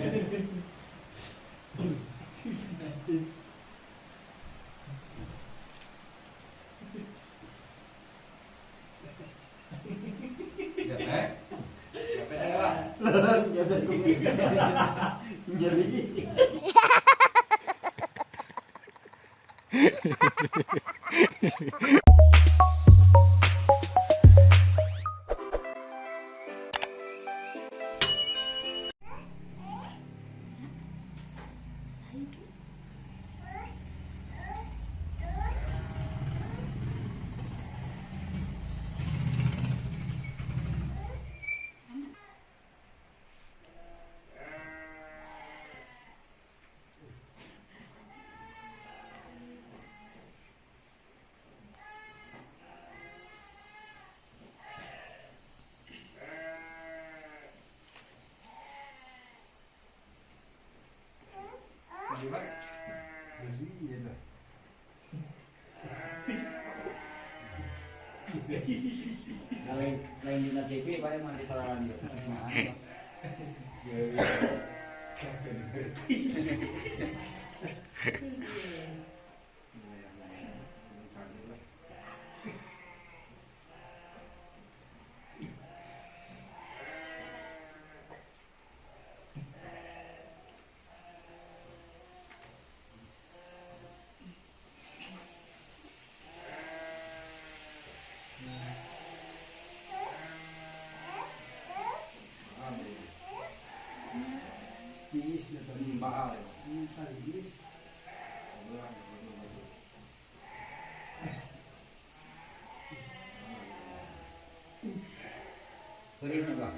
Jadi lain di TV pak emang di saluran Is atau bakal is. kering bang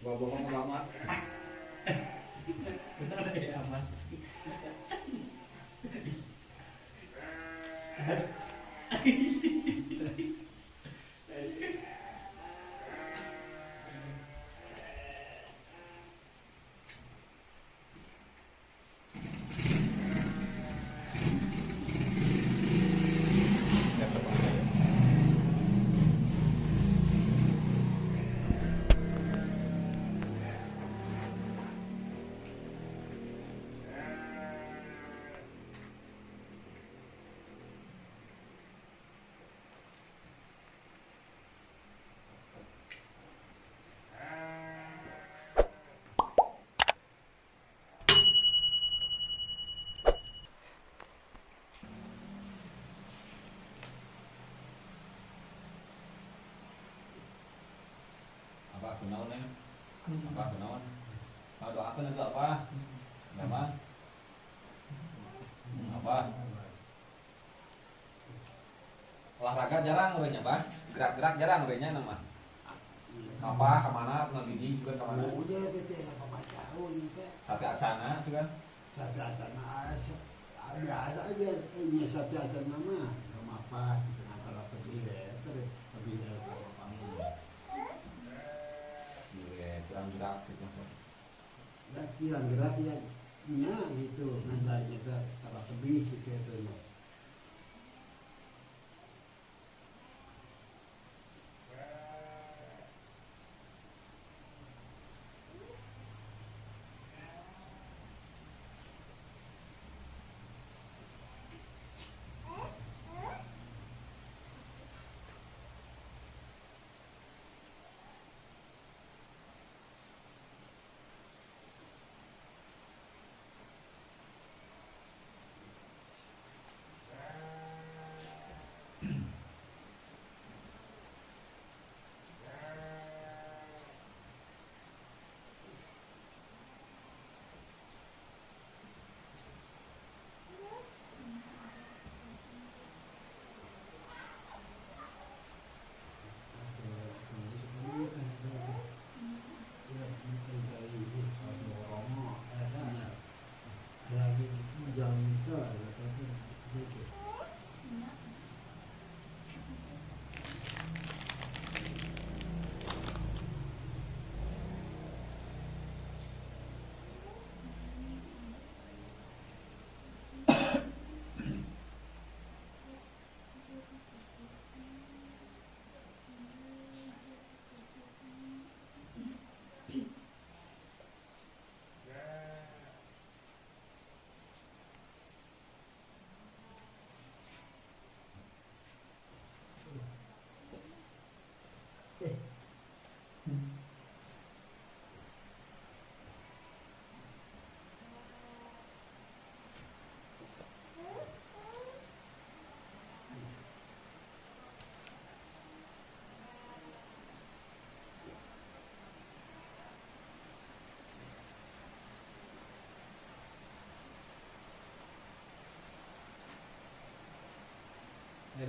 bawa ke mama aman apa kenaon ya apa kenaon doakan itu apa nama apa olahraga jarang urenya bah gerak-gerak jarang urenya nama apa kemana ngabidi juga kemana Oh ya teteh apa tahu nih teh. hati acana juga Sate acana biasa aja ini sate acana mah rumah apa antara pergi ya pergi kalau kamu kurang gerak gitu dan gerak ya nya gitu nanti kita kalau pergi gitu ya.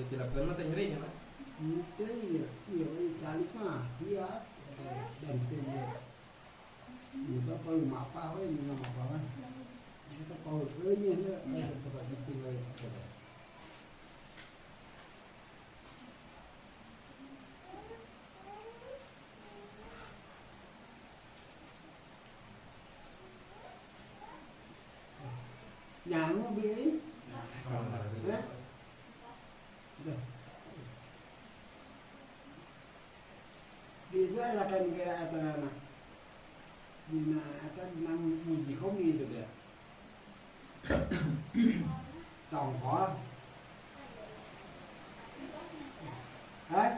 ditilakeun mah teh nyeri nya. Itu iya calis mah iya dan itu itu kalau apa ini nama apa kan itu kalau ini ya tempat itu ya nyamuk bi itu akan kira apa nama Dina akan nang muji komi itu dia tổng khó hả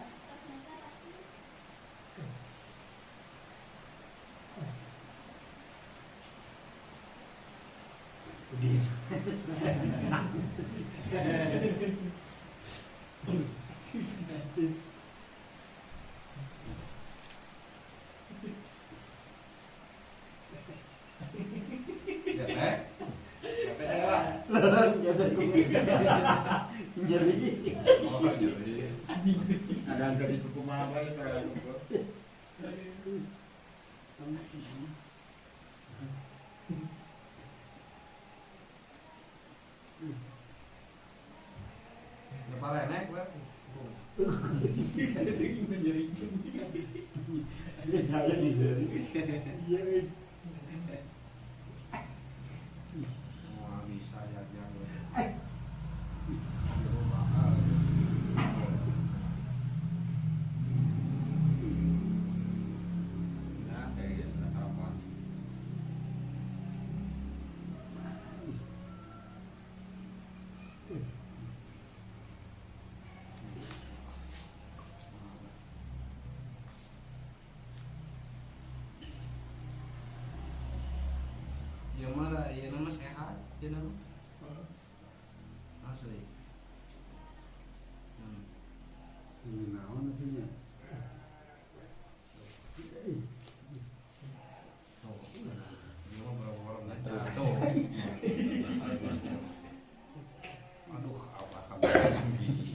đi jadi Ada dari buku apa itu? Lepas renek we. Wah, bisa ya jangan. Yang mana? Ya nama sehat, ya nama. Asli. ini naon artinya Oh, ini mah berapa orang nggak jatuh. Aduh, apa kamu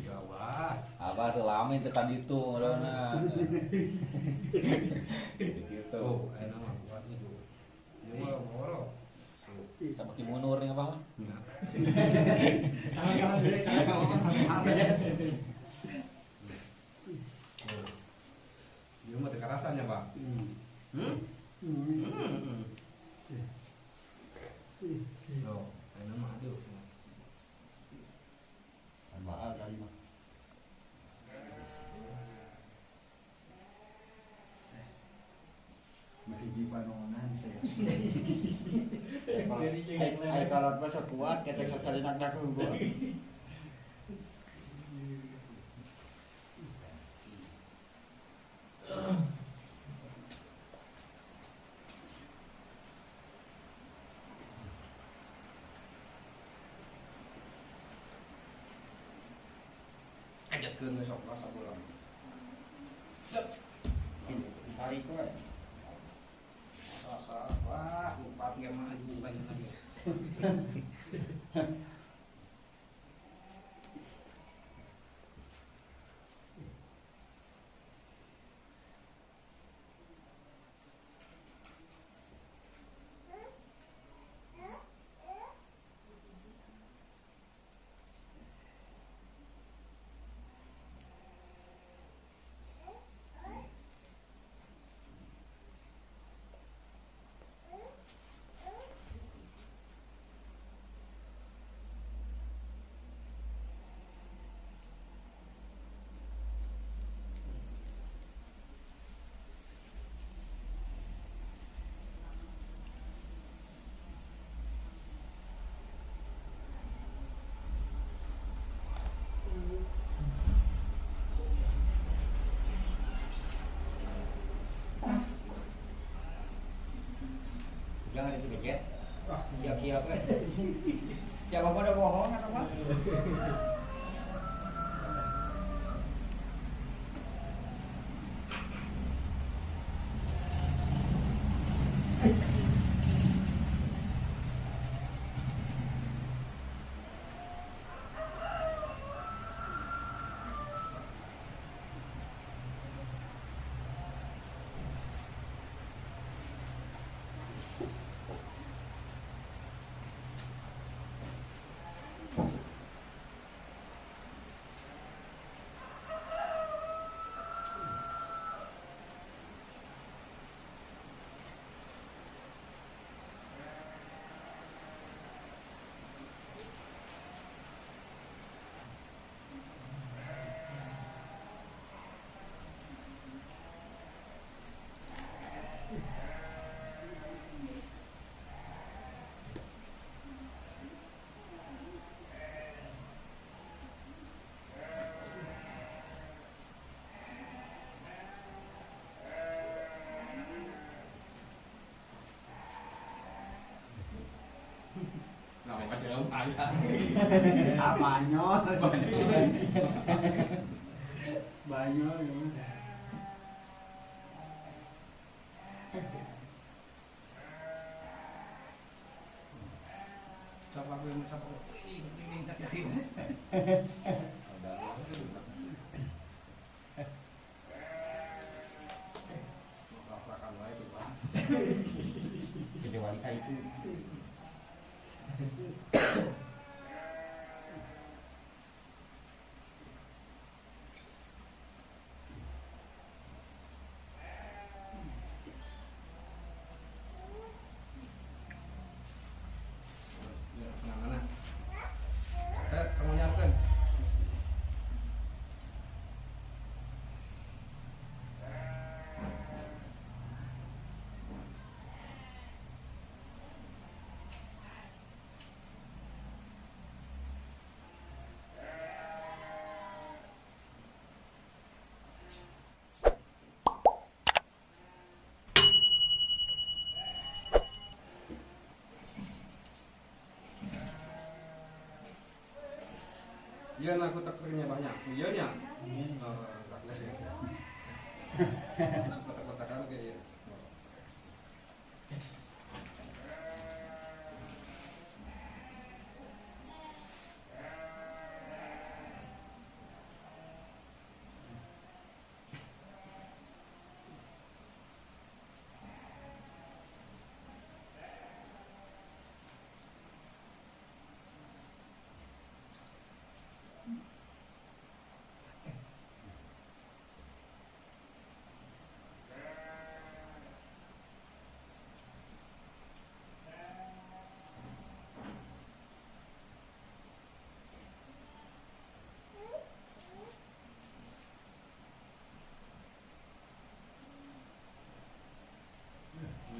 gawat? Apa selama itu tadi itu merona. Gitu. Oh, enak mah buat itu. Ini mah borok. Sama kimunur nih apa mah? Dia mah teka rasanya, Pak. Loh, enak mah aduh. Mahal kali mah. masih jipanonan saya Ai kalau pas kuat ketek sekali nak dak gua. Ajatkeun ge sok rasa ulang. Tarik we. Rasa wah, lupa ge maju kan lagi. Jangan dipikir. Siap-siap we. Siapa pada bohong atau apa? banyak. Banyol. Banyol gimana? Siapa yang siapa? Ini tak jadi. Laprakan wae itu, Pak. Jadi wanita itu. Ya, penanganan. Kamu nyarkan. Iya, aku takdirnya banyak. Iya nya. Tak les ya. Kotak-kotakan kayak ya.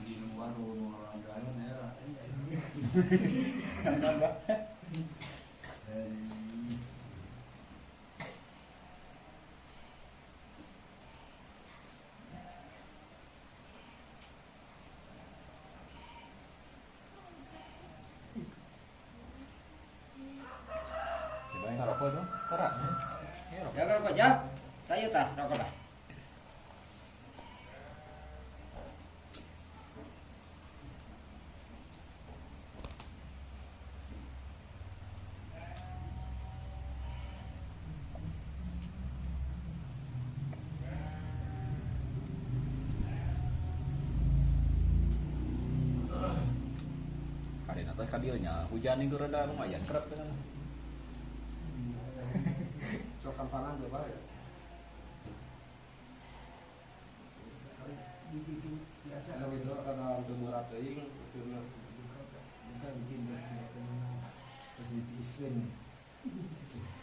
Di luar olahraga merah. Cobain rokok dong. Tarak. Iya, rokok. Ya kalau kau jawab, tayo tah, rokok dah. Kadin atas kadionya hujan itu rada lumayan kerap kan. Sokan tangan coba ya. Biasa Ada video ada jemurat teuing uturna. bukan bikin positif spin.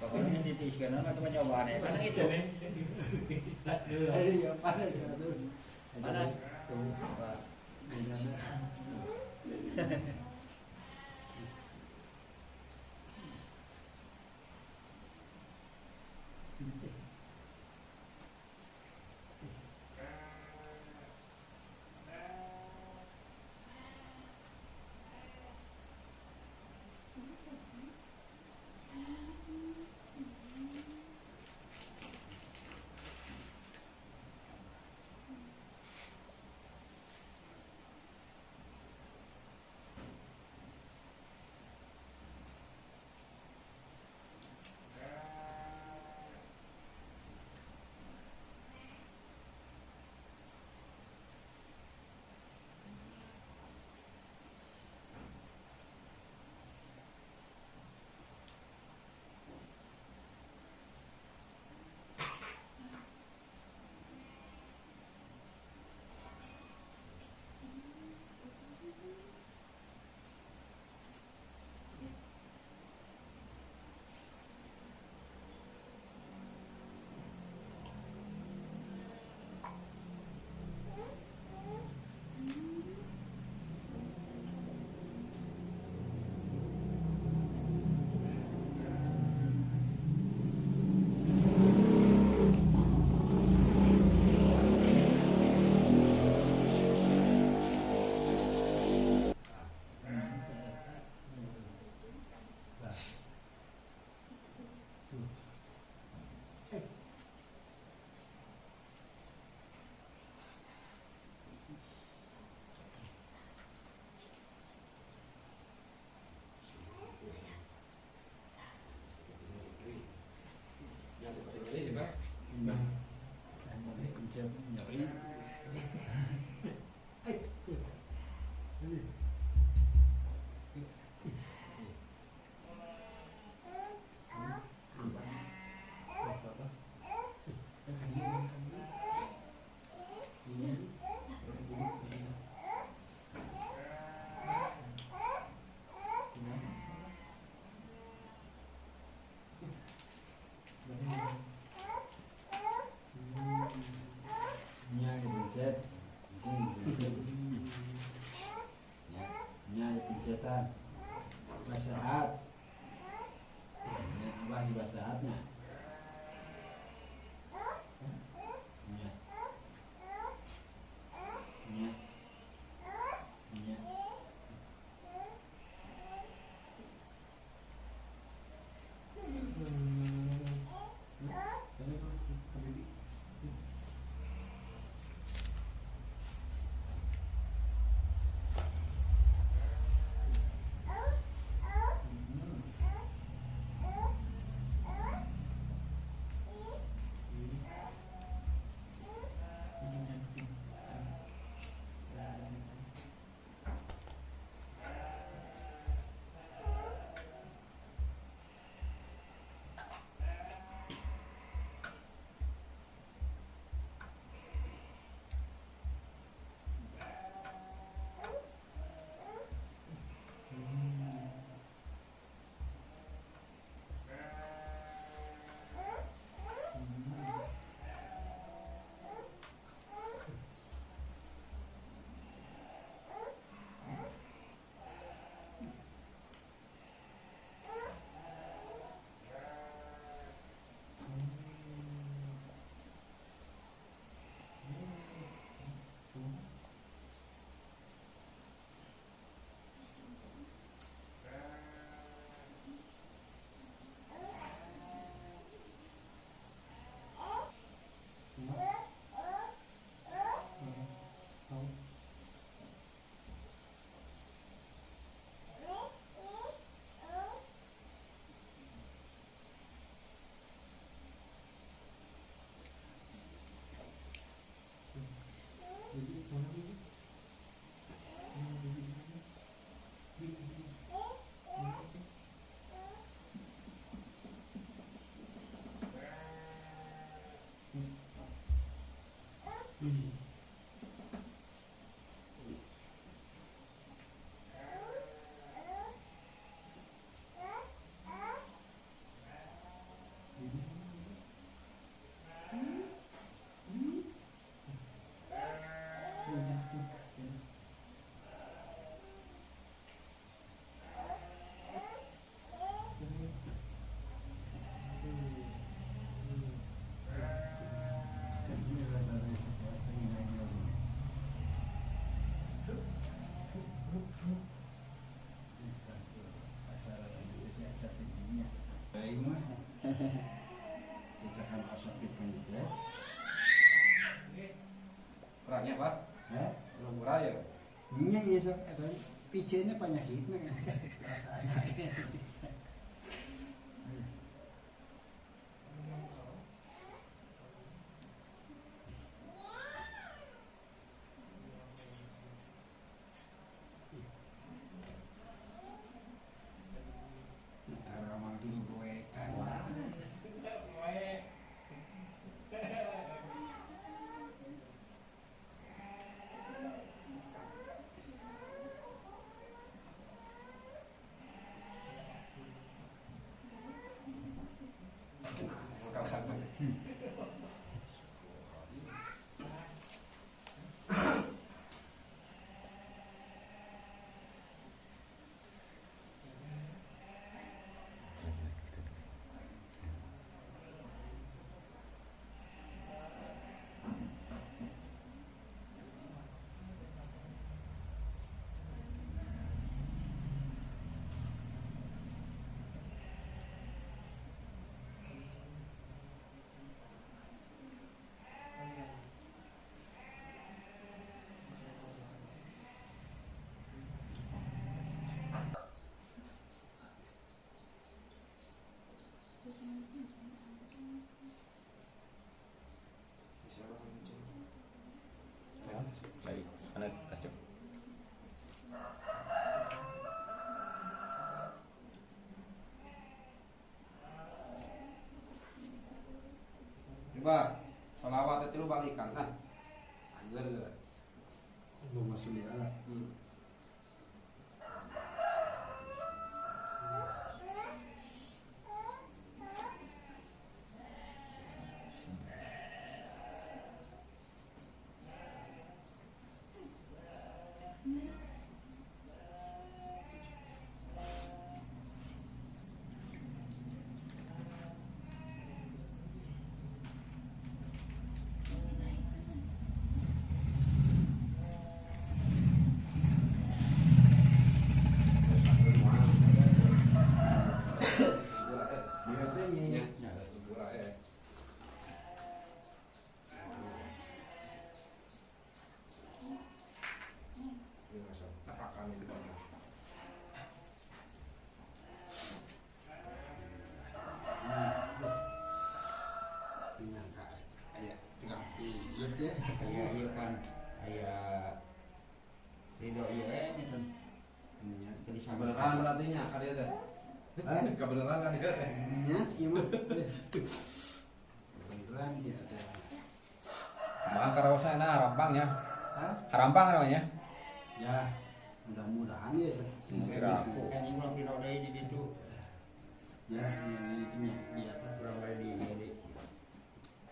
Pokoknya ditiskan atau menyobaan ya, karena itu. Iya panas aduh. Panas. Tuh, Pak. Gimana? pencet nyeri. Nya dipencet, nya pencetan, basahat, basahatnya, nya, nya, nya. Cacakan asap dipencet. Kurangnya Pak? Ya, Belum murah ya? nya ya sok eta piceuna panyakitna. Tara mah dulu goekan. Gelar. Belum masuk dia lah. Kayak iya kan, kayak Ridho iya ini kan. Tulisan Kebenaran berarti nya karya teh. Kebenaran kan dia teh. Nya, gimana? Kebetulan dia teh. Bang karawasana nah harampang ya. Hah? Harampang namanya. Ya, mudah-mudahan ya. Kira aku. kan yang kurang Ridho dari di situ. Ya, yang itu nya dia teh. Kurang dari di.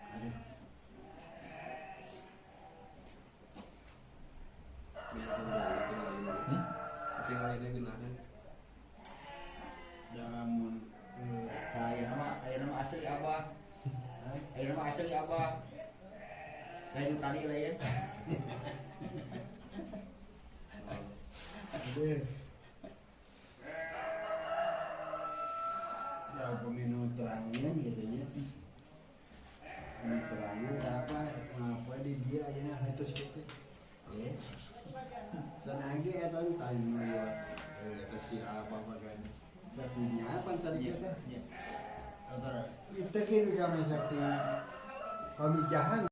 Aduh. Tinggal ini benarnya. Jangan Ayo nama asli Abah. Ayo nama asli Abah. Lain tadi lain. Aduh. Ya peminu terangnya gitu nya. Peminu terangnya apa? Apa di dia aja nah itu seperti. Ya. Sanage eta tadi lihat eta si apa bagian. Satunya apa tadi kita? Atau kita kira kami sakti kami jahan